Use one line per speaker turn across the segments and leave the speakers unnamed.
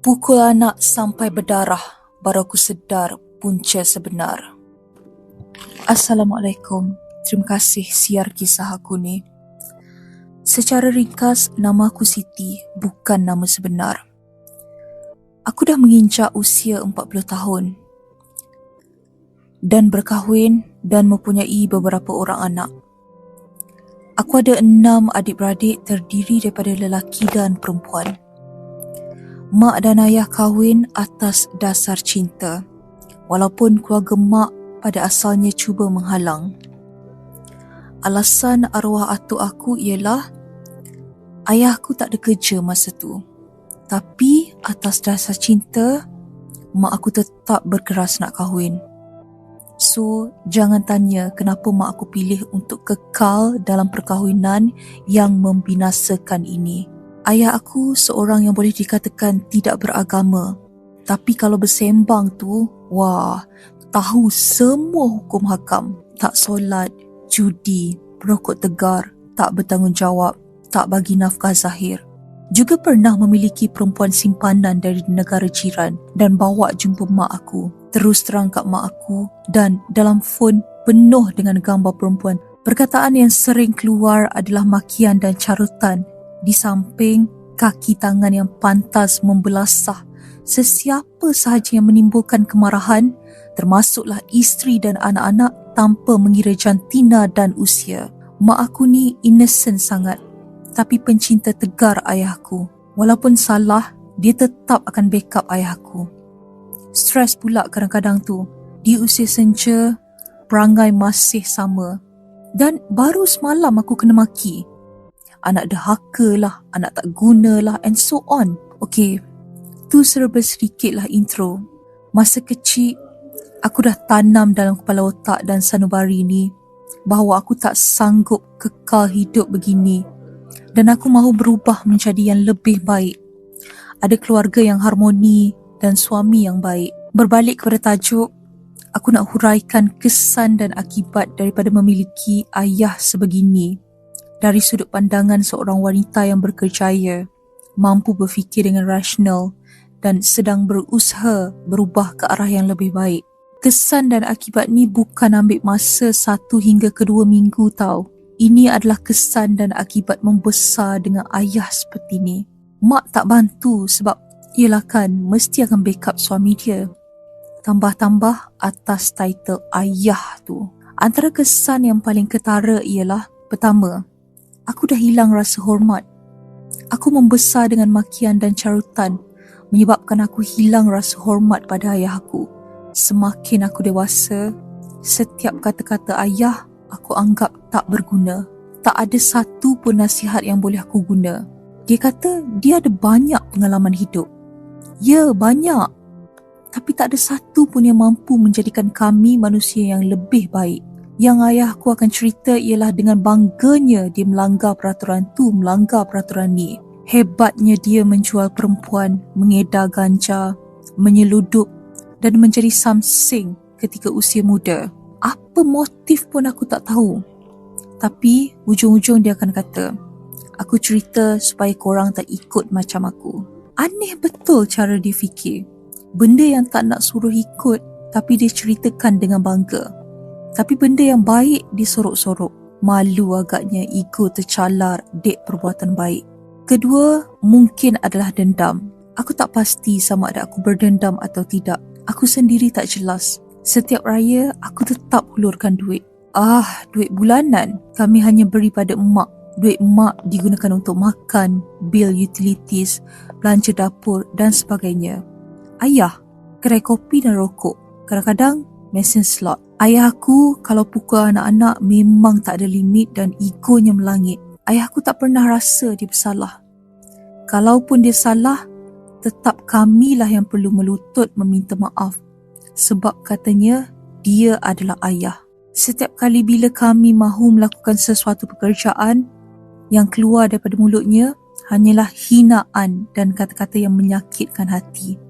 Pukul anak sampai berdarah, baru aku sedar punca sebenar. Assalamualaikum. Terima kasih siar kisah aku ni. Secara ringkas, nama aku Siti, bukan nama sebenar. Aku dah menginjak usia 40 tahun dan berkahwin dan mempunyai beberapa orang anak. Aku ada 6 adik-beradik terdiri daripada lelaki dan perempuan. Mak dan ayah kahwin atas dasar cinta, walaupun keluarga mak pada asalnya cuba menghalang. Alasan arwah atuk aku ialah ayahku tak ada kerja masa tu. Tapi atas dasar cinta, mak aku tetap berkeras nak kahwin. So, jangan tanya kenapa mak aku pilih untuk kekal dalam perkahwinan yang membinasakan ini. Ayah aku seorang yang boleh dikatakan tidak beragama. Tapi kalau bersembang tu, wah, tahu semua hukum hakam. Tak solat, judi, perokok tegar, tak bertanggungjawab, tak bagi nafkah zahir. Juga pernah memiliki perempuan simpanan dari negara jiran dan bawa jumpa mak aku. Terus terang kat mak aku dan dalam fon penuh dengan gambar perempuan. Perkataan yang sering keluar adalah makian dan carutan di samping kaki tangan yang pantas membelasah sesiapa sahaja yang menimbulkan kemarahan, termasuklah isteri dan anak-anak tanpa mengira jantina dan usia. Mak aku ni innocent sangat, tapi pencinta tegar ayahku. Walaupun salah, dia tetap akan backup ayahku. Stres pula kadang-kadang tu. Di usia senja, perangai masih sama. Dan baru semalam aku kena maki. Anak derhaka lah, anak tak guna lah, and so on. Okay, tu serba sedikit lah intro. Masa kecil, aku dah tanam dalam kepala otak dan sanubari ni bahawa aku tak sanggup kekal hidup begini. Dan aku mahu berubah menjadi yang lebih baik. Ada keluarga yang harmoni dan suami yang baik. Berbalik kepada tajuk, aku nak huraikan kesan dan akibat daripada memiliki ayah sebegini dari sudut pandangan seorang wanita yang berkerjaya, mampu berfikir dengan rasional dan sedang berusaha berubah ke arah yang lebih baik. Kesan dan akibat ni bukan ambil masa 1 hingga ke 2 minggu tau. Ini adalah kesan dan akibat membesar dengan ayah seperti ni. Mak tak bantu sebab ialah kan mesti akan backup suami dia. Tambah-tambah atas title ayah tu. Antara kesan yang paling ketara ialah, pertama, aku dah hilang rasa hormat. Aku membesar dengan makian dan carutan menyebabkan aku hilang rasa hormat pada ayah aku. Semakin aku dewasa, setiap kata-kata ayah aku anggap tak berguna. Tak ada satu pun nasihat yang boleh aku guna. Dia kata dia ada banyak pengalaman hidup. Ya, banyak. Tapi tak ada satu pun yang mampu menjadikan kami manusia yang lebih baik. Yang ayahku akan cerita ialah dengan bangganya dia melanggar peraturan tu, melanggar peraturan ni. Hebatnya dia menjual perempuan, mengedar ganja, menyeludup dan menjadi samsing ketika usia muda. Apa motif pun aku tak tahu. Tapi ujung-ujung dia akan kata, aku cerita supaya korang tak ikut macam aku. Aneh betul cara dia fikir. Benda yang tak nak suruh ikut, tapi dia ceritakan dengan bangga. Tapi benda yang baik dia sorok-sorok. Malu agaknya, ego tercalar, dek perbuatan baik. Kedua, mungkin adalah dendam. Aku tak pasti sama ada aku berdendam atau tidak. Aku sendiri tak jelas. Setiap raya, aku tetap hulurkan duit. Duit bulanan. Kami hanya beri pada emak. Duit emak digunakan untuk makan, bil utilities, belanja dapur dan sebagainya. Ayah, kedai kopi dan rokok. Kadang-kadang, mesin slot. Ayah aku kalau pukul anak-anak memang tak ada limit dan egonya melangit. Ayah aku tak pernah rasa dia bersalah. Kalaupun dia salah, tetap kamilah yang perlu melutut meminta maaf. Sebab katanya, dia adalah ayah. Setiap kali bila kami mahu melakukan sesuatu pekerjaan, yang keluar daripada mulutnya hanyalah hinaan dan kata-kata yang menyakitkan hati.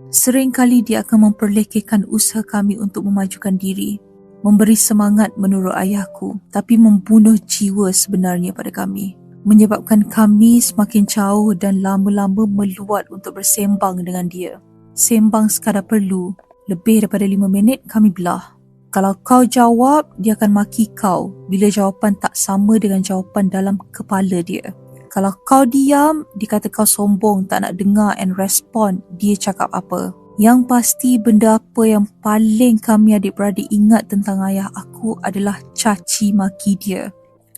Sering kali dia akan memperlekehkan usaha kami untuk memajukan diri, memberi semangat menurut ayahku, tapi membunuh jiwa sebenarnya pada kami. menyebabkan kami semakin jauh dan lama-lama meluat untuk bersembang dengan dia. Sembang sekadar perlu. Lebih daripada 5 minit kami belah. Kalau kau jawab, dia akan maki kau bila jawapan tak sama dengan jawapan dalam kepala dia. Kalau kau diam, dia kata kau sombong, tak nak dengar and respond dia cakap apa. Yang pasti benda apa yang paling kami adik-beradik ingat tentang ayah aku adalah caci maki dia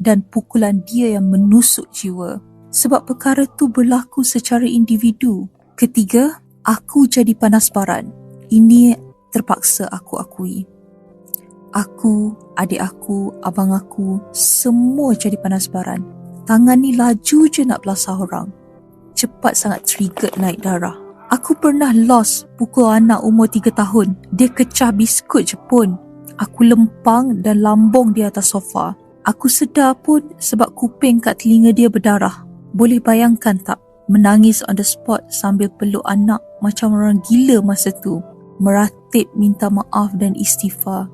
dan pukulan dia yang menusuk jiwa. Sebab perkara tu berlaku secara individu. Ketiga, aku jadi panas baran. Ini terpaksa aku akui. Aku, adik aku, abang aku, semua jadi panas baran. Tangan ni laju je nak belasah orang. Cepat sangat trigger naik darah. Aku pernah lost pukul anak umur 3 tahun. Dia kecah biskut je pun. Aku lempang dan lambung di atas sofa. Aku sedar pun sebab kuping kat telinga dia berdarah. Boleh bayangkan tak? Menangis on the spot sambil peluk anak macam orang gila masa tu. Meratip minta maaf dan istighfar.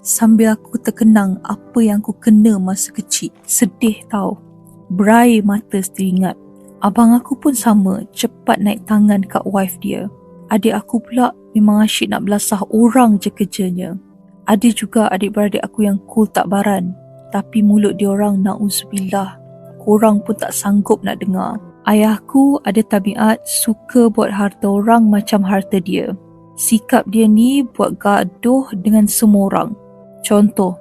Sambil aku terkenang apa yang aku kena masa kecil. Sedih tau. Berair mata teringat. Abang aku pun sama, cepat naik tangan kat wife dia. Adik aku pula memang asyik nak belasah orang je kerjanya. Ada juga adik-beradik aku yang cool tak baran. Tapi mulut diorang na'udzubillah. Korang pun tak sanggup nak dengar. Ayahku ada tabiat suka buat harta orang macam harta dia. Sikap dia ni buat gaduh dengan semua orang. Contoh,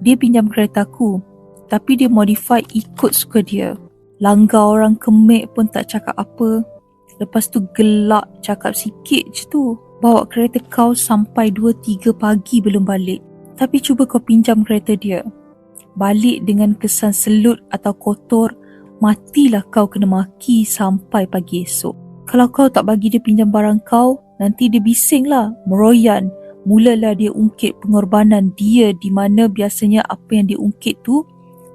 dia pinjam keretaku, tapi dia modify ikut suka dia. Langgar orang kemik pun tak cakap apa. Lepas tu gelak cakap sikit je tu. Bawa kereta kau sampai 2-3 pagi belum balik. Tapi cuba kau pinjam kereta dia. Balik dengan kesan selut atau kotor, matilah kau kena maki sampai pagi esok. Kalau kau tak bagi dia pinjam barang kau, nanti dia bising lah, meroyan. Mulalah dia ungkit pengorbanan dia di mana biasanya apa yang dia ungkit tu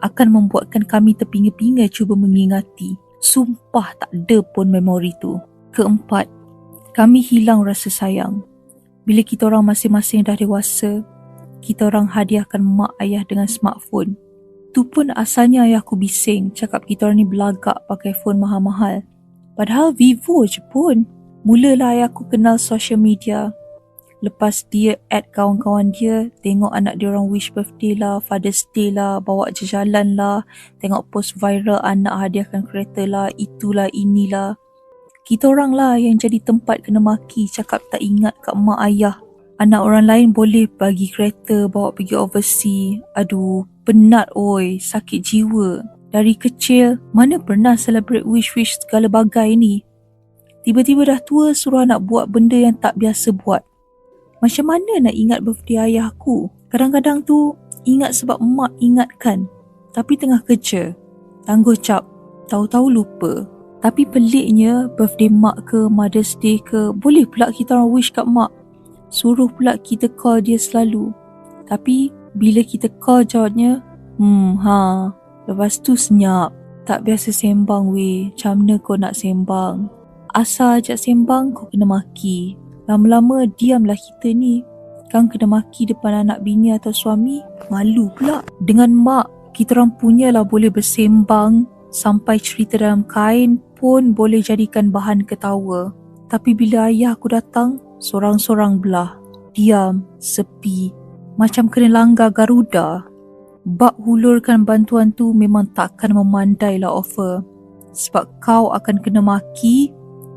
akan membuatkan kami terpinga-pinga cuba mengingati. Sumpah tak ada pun memori tu. Keempat, kami hilang rasa sayang. Bila kita orang masing-masing dah dewasa, kita orang hadiahkan mak ayah dengan smartphone. Tu pun asalnya ayahku bising, cakap kita orang ni belagak pakai phone mahal-mahal. Padahal Vivo je pun. Mulalah ayahku kenal social media. Lepas dia add kawan-kawan dia, tengok anak dia orang wish birthday lah, Father's Day lah, bawa je jalan lah, tengok post viral anak hadiahkan kereta lah, itulah inilah. Kita orang lah yang jadi tempat kena maki, cakap tak ingat kat mak ayah. Anak orang lain boleh bagi kereta, bawa pergi overseas. Aduh, penat oi, sakit jiwa. Dari kecil, mana pernah celebrate wish-wish segala bagai ni. Tiba-tiba dah tua suruh anak buat benda yang tak biasa buat. Macam mana nak ingat birthday ayah aku? Kadang-kadang tu ingat sebab mak ingatkan. Tapi tengah kerja. Tangguh cap. Tahu-tahu lupa. Tapi peliknya birthday mak ke Mother's Day ke, boleh pula kita orang wish kat mak. Suruh pula kita call dia selalu. Tapi bila kita call jawabnya, lepas tu senyap. Tak biasa sembang weh. Macam mana kau nak sembang? Asal ajak sembang kau kena maki. Lama-lama diamlah kita ni. Kan kena maki depan anak bini atau suami, malu pula. Dengan mak, kita orang punyalah boleh bersembang. Sampai cerita dalam kain pun boleh jadikan bahan ketawa. Tapi bila ayah aku datang, sorang-sorang belah. Diam, sepi. Macam kena langgar Garuda. Bab hulurkan bantuan tu memang takkan memandailah offer. Sebab kau akan kena maki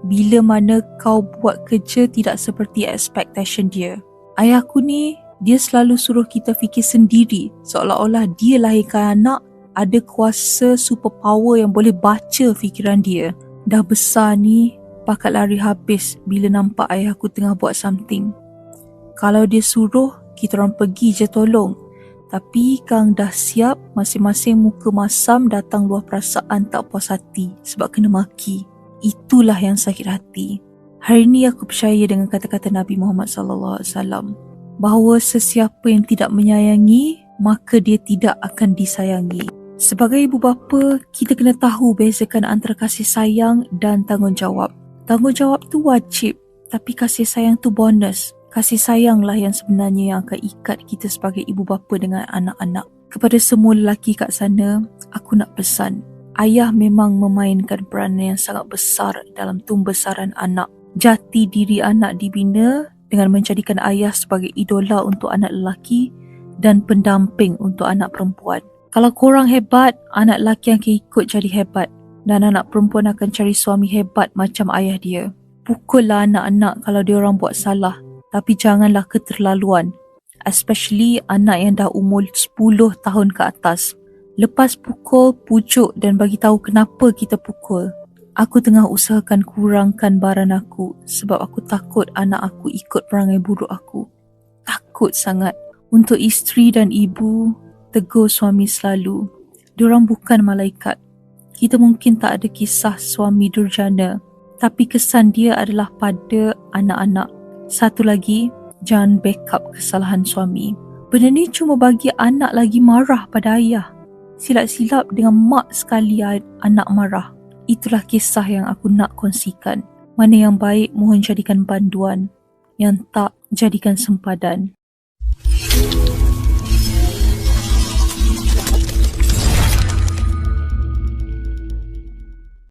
bila mana kau buat kerja tidak seperti expectation dia. Ayahku ni, dia selalu suruh kita fikir sendiri. Seolah-olah dia lahirkan anak, ada kuasa superpower yang boleh baca fikiran dia. Dah besar ni, pakat lari habis bila nampak ayahku tengah buat something. Kalau dia suruh, kita orang pergi je tolong. Tapi kang dah siap, masing-masing muka masam datang luah perasaan tak puas hati sebab kena maki. Itulah yang sakit hati. Hari ini aku percaya dengan kata-kata Nabi Muhammad SAW bahawa sesiapa yang tidak menyayangi, maka dia tidak akan disayangi. Sebagai ibu bapa, kita kena tahu bezakan antara kasih sayang dan tanggungjawab. Tanggungjawab tu wajib, tapi kasih sayang tu bonus. Kasih sayanglah yang sebenarnya yang akan ikat kita sebagai ibu bapa dengan anak-anak. Kepada semua lelaki kat sana, aku nak pesan, Ayah memang memainkan peranan yang sangat besar dalam tumbesaran anak. Jati diri anak dibina dengan menjadikan ayah sebagai idola untuk anak lelaki dan pendamping untuk anak perempuan. Kalau korang hebat, anak lelaki akan ikut jadi hebat dan anak perempuan akan cari suami hebat macam ayah dia. Pukullah anak-anak kalau dia orang buat salah, tapi janganlah keterlaluan. Especially anak yang dah umur 10 tahun ke atas. Lepas pukul, pujuk dan bagi tahu kenapa kita pukul. Aku tengah usahakan kurangkan baran aku sebab aku takut anak aku ikut perangai buruk aku. Takut sangat. Untuk isteri dan ibu, tegur suami selalu. Diorang bukan malaikat. Kita mungkin tak ada kisah suami durjana, tapi kesan dia adalah pada anak-anak. Satu lagi, jangan backup kesalahan suami. Benda ni cuma bagi anak lagi marah pada ayah. Silap-silap dengan mak sekali anak marah. Itulah kisah yang aku nak kongsikan. Mana yang baik mohon jadikan panduan, yang tak jadikan sempadan.